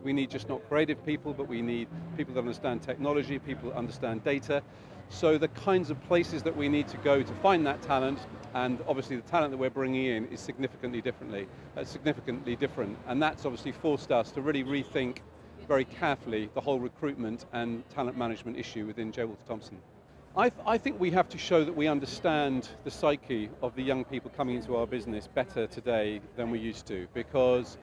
We need just not creative people, but we need people that understand technology, people that understand data. So the kinds of places that we need to go to find that talent, and obviously the talent that we're bringing in is significantly different. And that's obviously forced us to really rethink very carefully the whole recruitment and talent management issue within JWT Thompson. I think we have to show that we understand the psyche of the young people coming into our business better today than we used to, because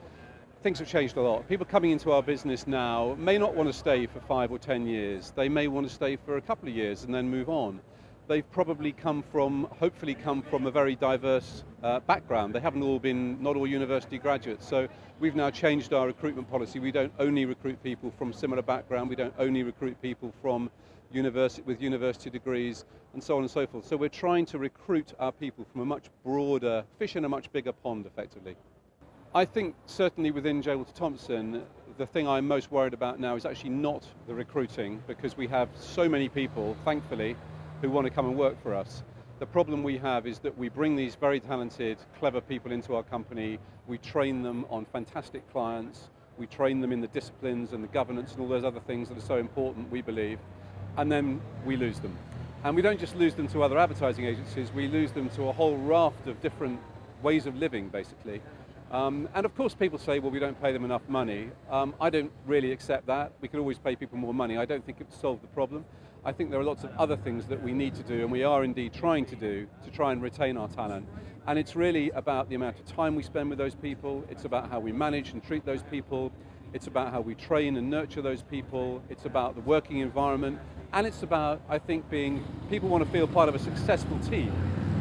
things have changed a lot. People coming into our business now may not want to stay for 5 or 10 years. They may want to stay for a couple of years and then move on. They've probably hopefully come from a very diverse background. They haven't all been, not all university graduates. So we've now changed our recruitment policy. We don't only recruit people from similar background. We don't only recruit people from with university degrees and so on and so forth. So we're trying to recruit our people from a much broader, fish in a much bigger pond effectively. I think certainly within JWT Thompson, the thing I'm most worried about now is actually not the recruiting, because we have so many people, thankfully, who want to come and work for us. The problem we have is that we bring these very talented, clever people into our company, we train them on fantastic clients, we train them in the disciplines and the governance and all those other things that are so important, we believe, and then we lose them. And we don't just lose them to other advertising agencies, we lose them to a whole raft of different ways of living, basically. And of course people say, well, we don't pay them enough money. I don't really accept that. We could always pay people more money. I don't think it would solve the problem. I think there are lots of other things that we need to do, and we are indeed trying to do, to try and retain our talent. And it's really about the amount of time we spend with those people. It's about how we manage and treat those people. It's about how we train and nurture those people. It's about the working environment. And it's about, I think, people want to feel part of a successful team.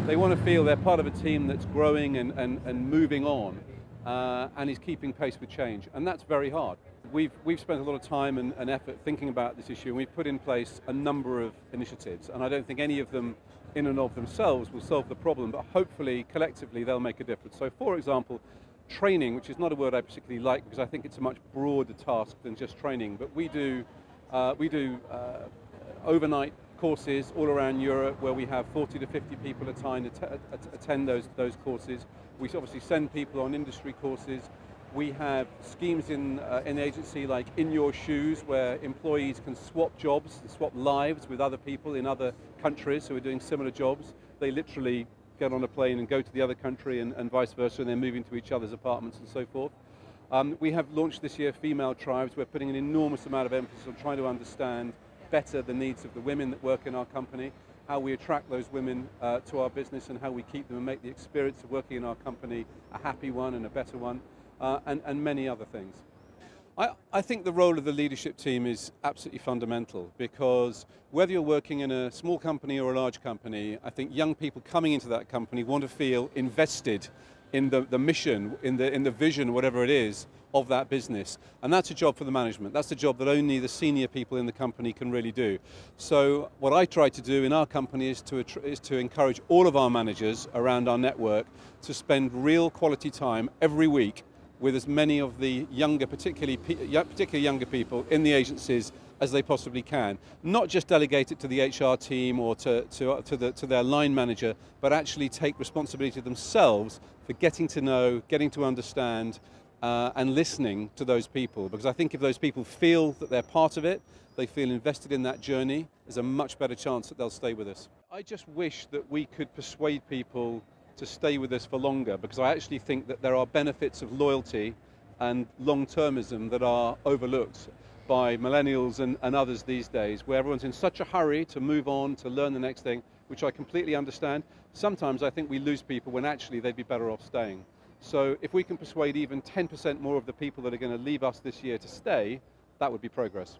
They want to feel they're part of a team that's growing and moving on and is keeping pace with change. And that's very hard. We've spent a lot of time and effort thinking about this issue, and we've put in place a number of initiatives. And I don't think any of them in and of themselves will solve the problem, but hopefully, collectively, they'll make a difference. So, for example, training, which is not a word I particularly like because I think it's a much broader task than just training, but we do overnight courses all around Europe where we have 40 to 50 people at a time attend those courses. We obviously send people on industry courses. We have schemes in the agency like In Your Shoes, where employees can swap jobs and swap lives with other people in other countries who are doing similar jobs. They literally get on a plane and go to the other country and vice versa, and they're moving to each other's apartments and so forth. We have launched this year Female Tribes. We're putting an enormous amount of emphasis on trying to understand better the needs of the women that work in our company, how we attract those women to our business, and how we keep them and make the experience of working in our company a happy one and a better one, and many other things. I think the role of the leadership team is absolutely fundamental, because whether you're working in a small company or a large company, I think young people coming into that company want to feel invested in the mission, in the vision, whatever it is, of that business. And that's a job for the management. That's a job that only the senior people in the company can really do. So what I try to do in our company is to encourage all of our managers around our network to spend real quality time every week with as many of the younger, particularly younger people in the agencies as they possibly can. Not just delegate it to the HR team or to their line manager, but actually take responsibility themselves for getting to know, getting to understand, and listening to those people. Because I think if those people feel that they're part of it, they feel invested in that journey, there's a much better chance that they'll stay with us. I just wish that we could persuade people to stay with us for longer, because I actually think that there are benefits of loyalty and long-termism that are overlooked by millennials and others these days, where everyone's in such a hurry to move on, to learn the next thing, which I completely understand. Sometimes I think we lose people when actually they'd be better off staying. So if we can persuade even 10% more of the people that are going to leave us this year to stay, that would be progress.